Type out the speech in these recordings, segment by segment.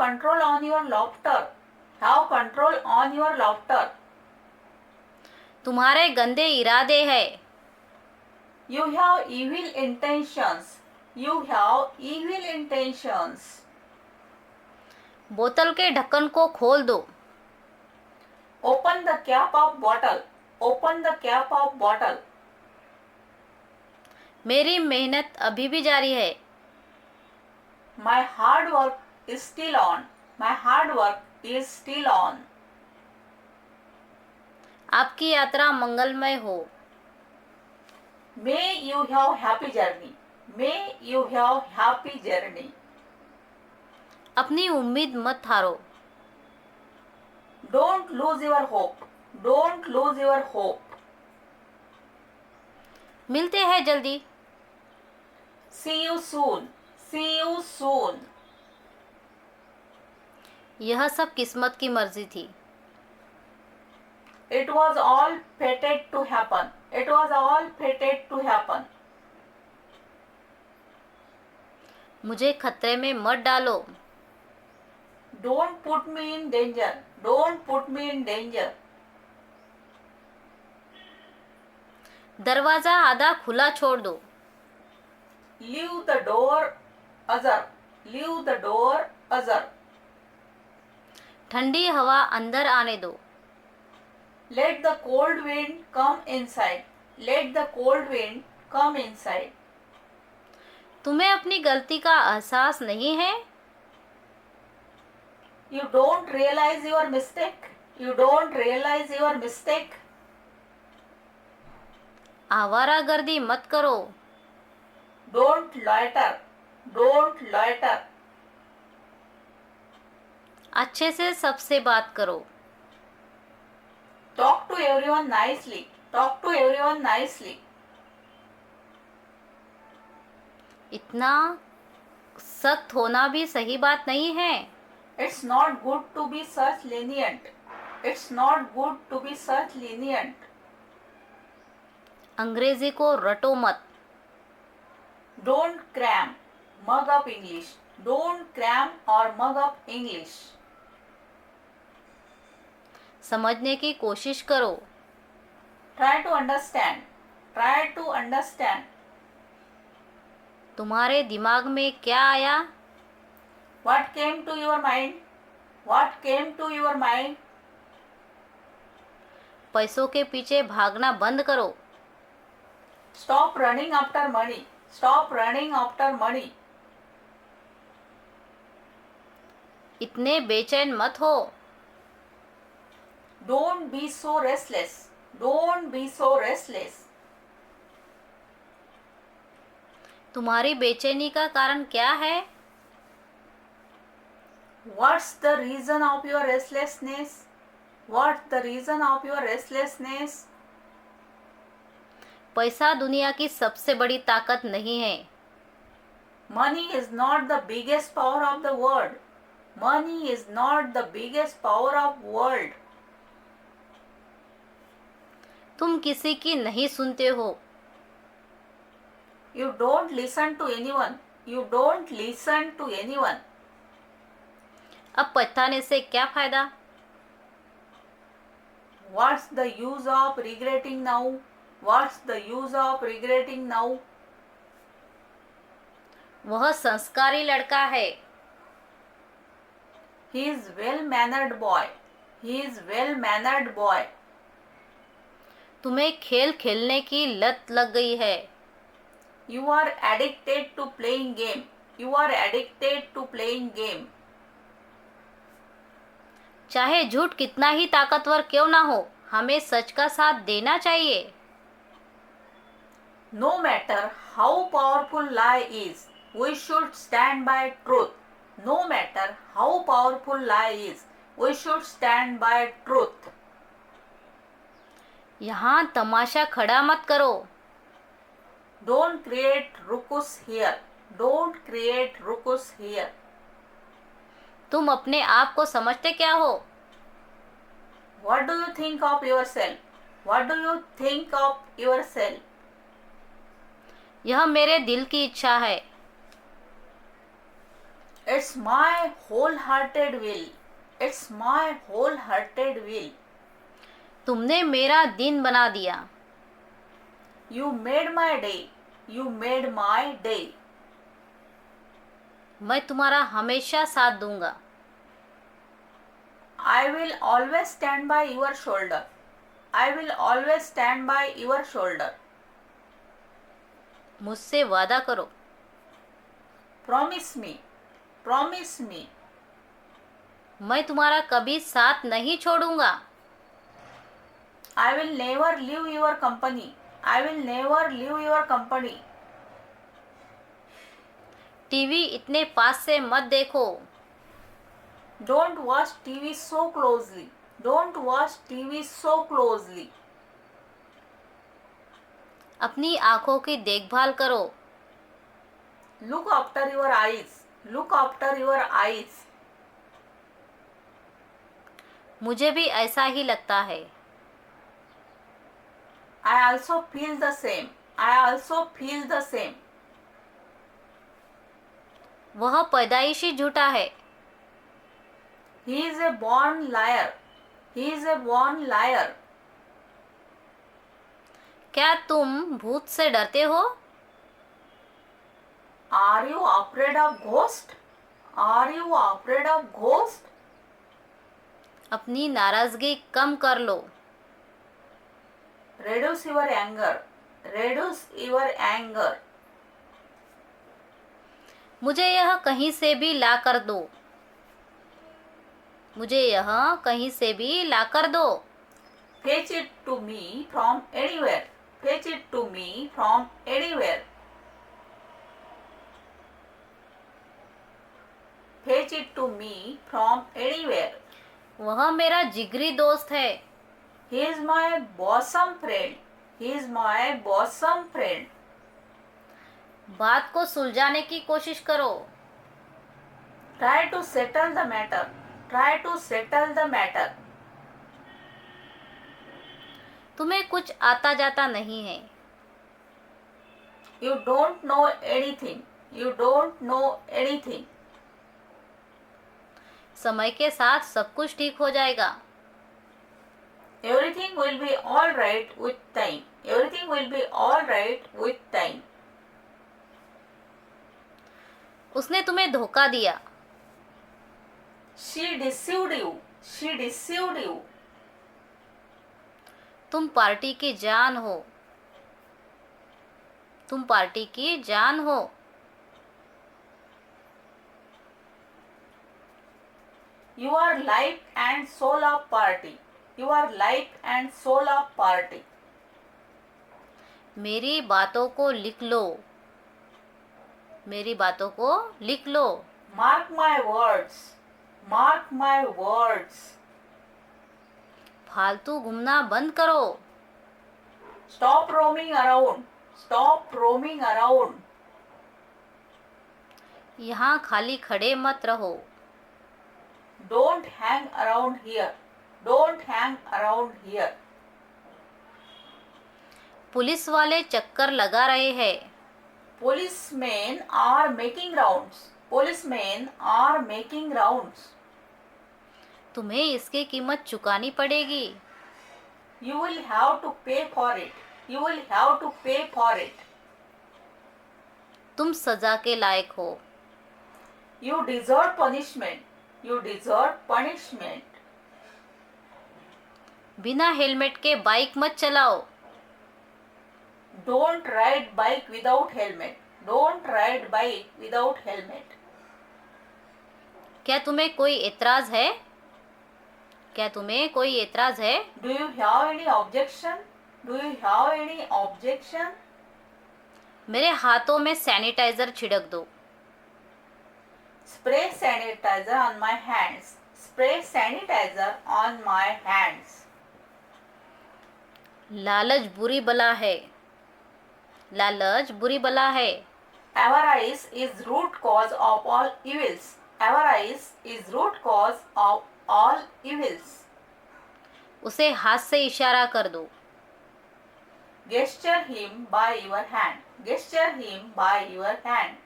control on your laughter. Have control on your laughter. तुम्हारे गंदे इरादे हैं. You have evil intentions. You have evil intentions. बोतल के ढक्कन को खोल दो. Open the cap of bottle. Open the cap of bottle. मेरी मेहनत अभी भी जारी है. My hard work is still on. My hard work is still on. आपकी यात्रा मंगलमय हो. May you have happy journey. May you have happy journey. अपनी उम्मीद मत हारो. Don't lose your hope. Don't lose your hope. मिलते हैं जल्दी. See you soon. See you soon. यह सब किस्मत की मर्जी थी. It was all fated to happen. It was all fated to happen. मुझे खतरे में मत डालो. Don't put me in danger. Don't put me in danger. दरवाज़ा आधा खुला छोड़ दो. Leave the door ajar. Leave the door ajar. ठंडी हवा अंदर आने दो. Let the cold wind come inside. Let the cold wind come inside. तुम्हें अपनी गलती का एहसास नहीं है. You don't realize your mistake. You don't realize your mistake. आवारागर्दी मत करो. Don't loiter. Don't loiter. अच्छे से सबसे बात करो. Talk to everyone nicely. Talk to everyone nicely. इतना सख्त होना भी सही बात नहीं है. It's not good to be such lenient. It's not good to be such lenient. अंग्रेजी को रटो मत. Don't cram. Mug up English. Don't cram or mug up English. समझने की कोशिश करो. Try to understand. Try to understand. तुम्हारे दिमाग में क्या आया? What came to your mind? What came to your mind? पैसों के पीछे भागना बंद करो. Stop running after money. Stop running after money. इतने बेचैन मत हो. Don't be so restless. Don't be so restless. तुम्हारी बेचैनी का कारण क्या है? What's the reason of your restlessness? What's the reason of your restlessness? पैसा दुनिया की सबसे बड़ी ताकत नहीं है. Money is not the biggest power of the world. Money is not the biggest power of world. तुम किसी की नहीं सुनते हो. You don't listen to anyone. You don't listen to anyone. अब पछताने से क्या फायदा? What's the use of regretting now? What's the use of regretting now? वह संस्कारी लड़का है. He is well-mannered boy. He is well-mannered boy. तुम्हें खेल खेलने की लत लग गई है. You are addicted to playing game. You are addicted to playing game. चाहे झूठ कितना ही ताकतवर क्यों ना हो, हमें सच का साथ देना चाहिए. No matter how powerful lie is, we should stand by truth. No matter how powerful lie is, we should stand by truth. यहाँ तमाशा खड़ा मत करो. Don't create ruckus here. Don't create ruckus here. तुम अपने आप को समझते क्या हो? What do you think of yourself? What do you think of yourself? यह मेरे दिल की इच्छा है. It's my wholehearted will. It's my wholehearted will. तुमने मेरा दिन बना दिया. You made my day. You made my day. मैं तुम्हारा हमेशा साथ दूंगा. I will always stand by your shoulder. I will always stand by your shoulder. मुझसे वादा करो. Promise me. Promise me. मैं तुम्हारा कभी साथ नहीं छोड़ूंगा. I will never leave your company. I will never leave your company. TV इतने पास से मत देखो. Don't watch TV so closely. Don't watch TV so closely. अपनी आंखों की देखभाल करो. Look after your eyes. Look after your eyes. मुझे भी ऐसा ही लगता है. I also feel the same. I also feel the same. वह पैदाइशी झूठा है. He is a born liar. He is a born liar. क्या तुम भूत से डरते हो? Are you afraid of ghost? Are you afraid of ghost? अपनी नाराजगी कम कर लो. Reduce your anger. Reduce your anger. मुझे यह कहीं से भी ला कर दो. मुझे यह कहीं से भी ला कर दो. Fetch it to me from anywhere. Fetch it to me from anywhere. Fetch it to me from anywhere. वह मेरा जिगरी दोस्त है. He is my bosom friend. He is my bosom friend. बात को सुलझाने की कोशिश करो. Try to settle the matter. Try to settle the matter. तुम्हें कुछ आता जाता नहीं है. You don't know anything. You don't know anything. समय के साथ सब कुछ ठीक हो जाएगा. Everything will be all right with time. Everything will be all right with time. उसने तुम्हें धोखा दिया. She deceived you. She deceived you. तुम पार्टी की जान हो. तुम पार्टी की जान हो. You are life and soul of party. You are life and soul of party. मेरी बातों को लिख लो. मेरी बातों को लिख लो. Mark my words. Mark my words. फालतू घूमना बंद करो. Stop roaming around. Stop roaming around. यहाँ खाली खड़े मत रहो. Don't hang around here. Don't hang around here. Police वाले चक्कर लगा रहे हैं. Policemen are making rounds. Policemen are making rounds. तुम्हें इसकी कीमत चुकानी पड़ेगी. You will have to pay for it. You will have to pay for it. तुम सजा के लायक हो. You deserve punishment. You deserve punishment. बिना हेलमेट के बाइक मत चलाओ. Don't ride bike without helmet. Don't ride bike without helmet. क्या तुम्हें कोई एतराज है? क्या तुम्हें कोई एतराज है? Do you have any objection? Do you have any objection? मेरे हाथों में सैनिटाइजर छिड़क दो. Spray sanitizer on my hands. Spray sanitizer on my hands. लालच बुरी बला है. लालच बुरी बला है. Avarice is root cause of all evils. Avarice is root cause of all evils. उसे हाथ से इशारा कर दो. Gesture him by your hand. Gesture him by your hand.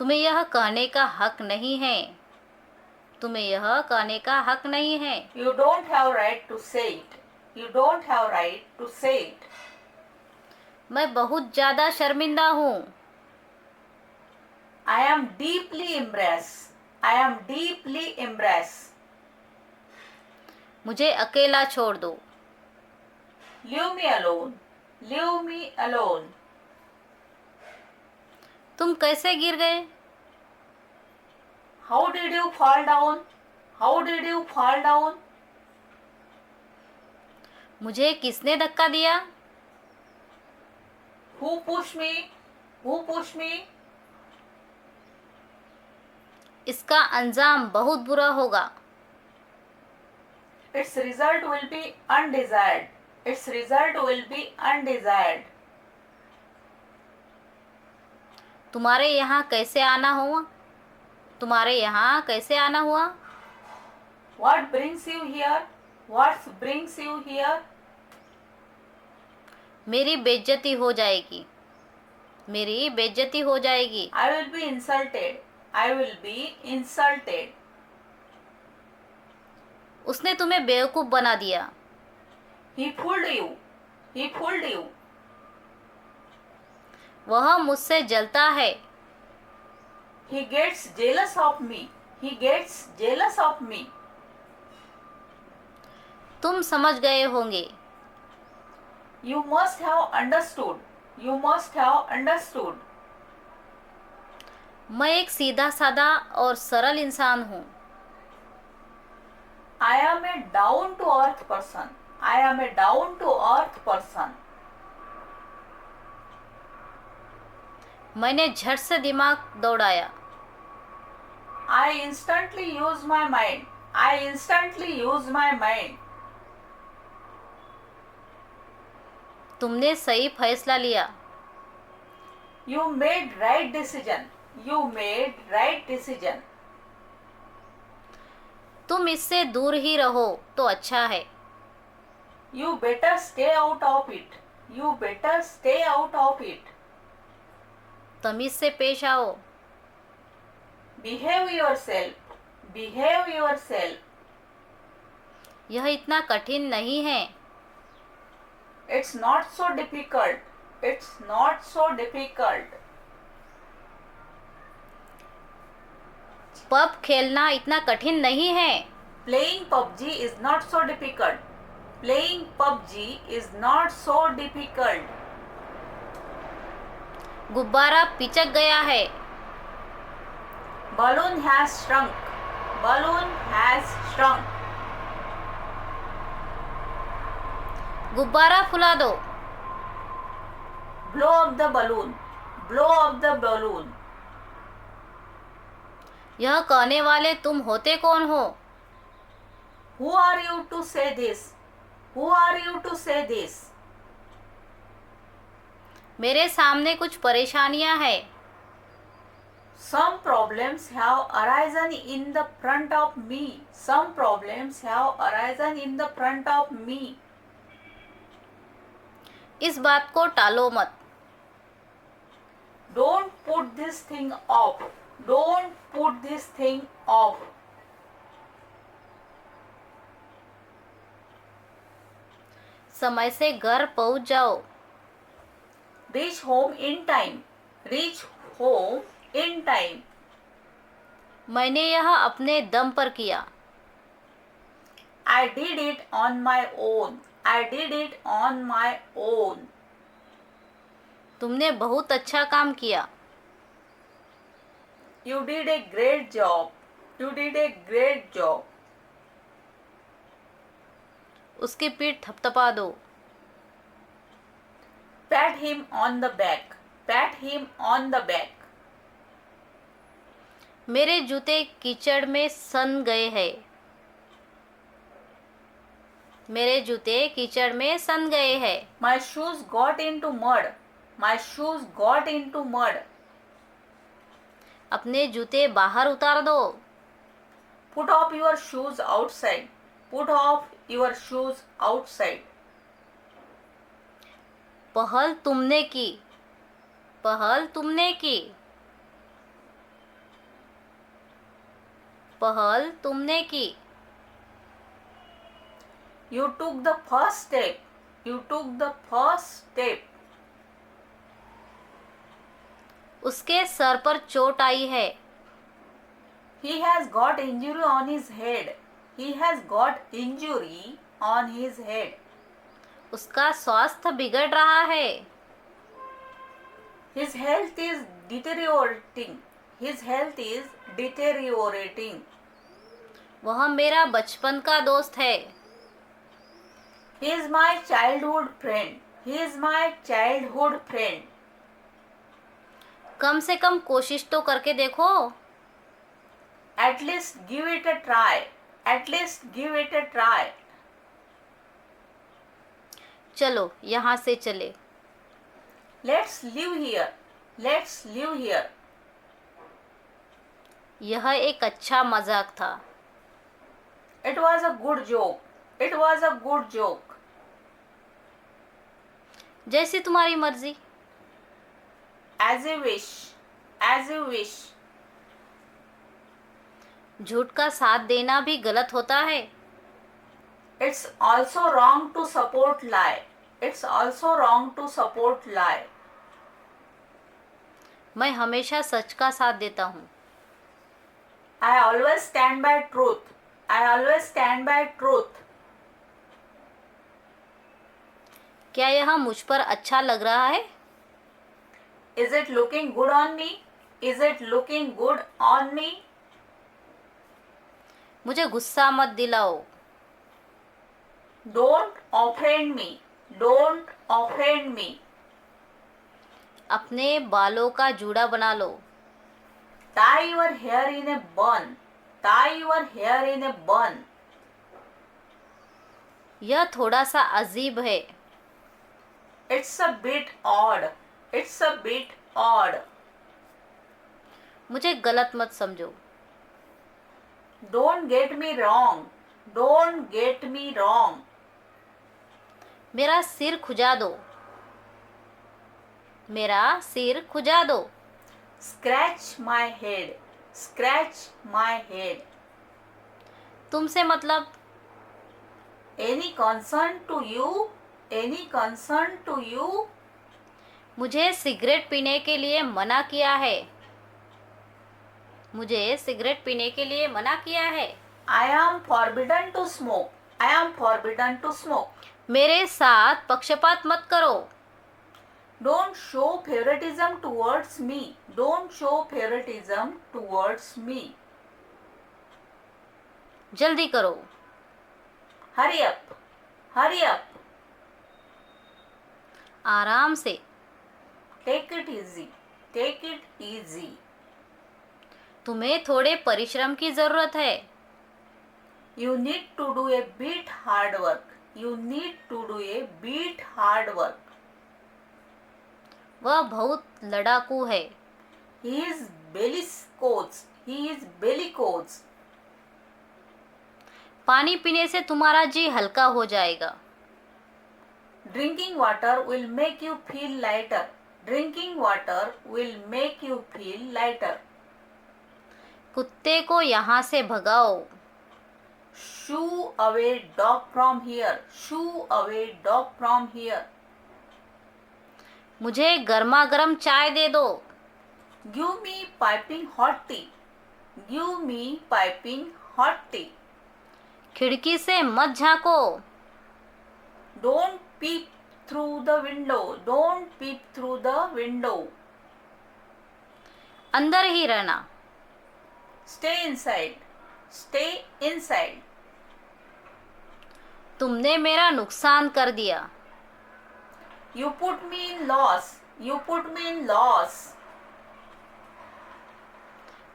तुम्हें यह कहने का हक नहीं है, तुम्हें यह कहने का हक नहीं है। You don't have right to say it. You don't have right to say it. मैं बहुत ज़्यादा शर्मिंदा हूँ, I am deeply embarrassed. I am deeply embarrassed. मुझे अकेला छोड़ दो, Leave me alone. Leave me alone. तुम कैसे गिर गए, How did you fall down? How did you fall down? मुझे किसने धक्का दिया, Who pushed me? Who pushed me? इसका अंजाम बहुत बुरा होगा, Its result will be undesired. Its result will be undesired. तुम्हारे यहाँ कैसे आना हुआ, तुम्हारे यहाँ कैसे आना हुआ। What brings you here? What brings you here? मेरी बेइज्जती हो जाएगी, मेरी बेइज्जती हो जाएगी। I will be insulted. I will be insulted. उसने तुम्हें बेवकूफ़ बना दिया, He fooled you. He fooled you. वह मुझसे जलता है, He gets jealous of me. He gets jealous of me. तुम समझ गए होंगे, You must have understood. You must have understood. मैं एक सीधा साधा और सरल इंसान हूँ, I am a down to earth person. I am a down to earth person. मैंने झट से दिमाग दौड़ाया, I instantly use my mind. I instantly use my mind. तुमने सही फैसला लिया, You made right decision. You made right decision. तुम इससे दूर ही रहो तो अच्छा है। You better stay out of it. You better stay out of it. तमीज़ से पेश आओ, Behave yourself. Behave yourself. यह इतना कठिन नहीं है, It's not so difficult. It's not so difficult. Pub खेलना इतना कठिन नहीं है, Playing PUBG is not so difficult. Playing PUBG is not so difficult. गुब्बारा पिचक गया है, Balloon has shrunk. Balloon has shrunk. गुब्बारा फुला दो, Blow up the balloon. Blow up the balloon. यह कहने वाले तुम होते कौन हो, Who are you to say this? Who are you to say this? मेरे सामने कुछ परेशानियां हैं, Some problems have arisen in the front of me. Some problems have arisen in the front of me. इस बात को टालो मत, Don't put this thing off. Don't put this thing off. समय से घर पहुंच जाओ, Reach home in time. Reach home in time. मैंने यह अपने दम पर किया, I did it on my own. I did it on my own. तुमने बहुत अच्छा काम किया, You did a great job. You did a great job. उसकी पीठ थपथपा दो, Pat him on the back. Pat him on the back. मेरे जूते कीचड़ में सन गए हैं, मेरे जूते कीचड़ में सन गए हैं। My shoes got into mud. My shoes got into mud. अपने जूते बाहर उतार दो, Put off your shoes outside. Put off your shoes outside. पहल तुमने की, पहल तुमने की। पहल तुमने की। You took the first step. You took the first step. उसके सर पर चोट आई है। He has got injury on his head. He has got injury on his head. उसका स्वास्थ्य बिगड़ रहा है। His health is deteriorating. His health is deteriorating. वह मेरा बचपन का दोस्त है। He is my childhood friend. He is my childhood friend. कम से कम कोशिश तो करके देखो। At least give it a try. At least give it a try. चलो यहाँ से चले। Let's live here. Let's live here. यह एक अच्छा मजाक था। It was a good joke. It was a good joke. जैसी तुम्हारी मर्जी। As you wish. As you wish. झूठ का साथ देना भी गलत होता है। It's also wrong to support lie. It's also wrong to support lie. मैं हमेशा सच का साथ देता हूँ। I always stand by truth. I always stand by truth. क्या यह मुझ पर अच्छा लग रहा है? Is it looking good on me? Is it looking good on me? मुझे गुस्सा मत दिलाओ। Don't offend me. Don't offend me. अपने बालों का जूड़ा बना लो। Tie your hair in a bun. Tie your hair in a bun. यह थोड़ा सा अजीब है। It's a bit odd. It's a bit odd. मुझे गलत मत समझो। Don't get me wrong. Don't get me wrong. मेरा सिर खुजा दो। मेरा सिर खुजा दो। Scratch my head. Scratch my head. तुमसे मतलब? Any concern to you? Any concern to you? मुझे सिगरेट पीने के लिए मना किया है। मुझे सिगरेट पीने के लिए मना किया है। I am forbidden to smoke. I am forbidden to smoke. मेरे साथ पक्षपात मत करो। Don't show favoritism towards me. Don't show favoritism towards me. जल्दी करो। Hurry up. Hurry up. आराम से। Take it easy. Take it easy. तुम्हें थोड़े परिश्रम की जरूरत है। You need to do a bit hard work. You need to do a bit hard work. वह बहुत लड़ाकू है। He is bellicose. He is bellicose. पानी पीने से तुम्हारा जी हल्का हो जाएगा। Drinking water will make you feel lighter. Drinking water will make you feel lighter. कुत्ते को यहाँ से भगाओ। Shoo away dog from here. Shoo away dog from here. मुझे गर्मा गर्म चाय दे दो। Give me piping hot tea. Give me piping hot tea. खिड़की से मत झांको। Don't peep through the window. Don't peep through the window. अंदर ही रहना। Stay inside. Stay inside. तुमने मेरा नुकसान कर दिया। You put me in loss. You put me in loss.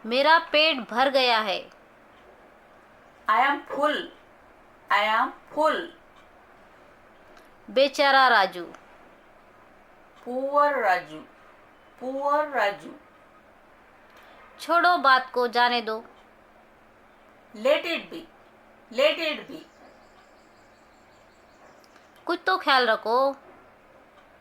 मेरा पेट भर गया है। I am full. I am full. बेचारा Raju. Poor Raju. Poor Raju. छोड़ो बात को, जाने दो। Let it be. Let it be. कुछ तो ख्याल रखो।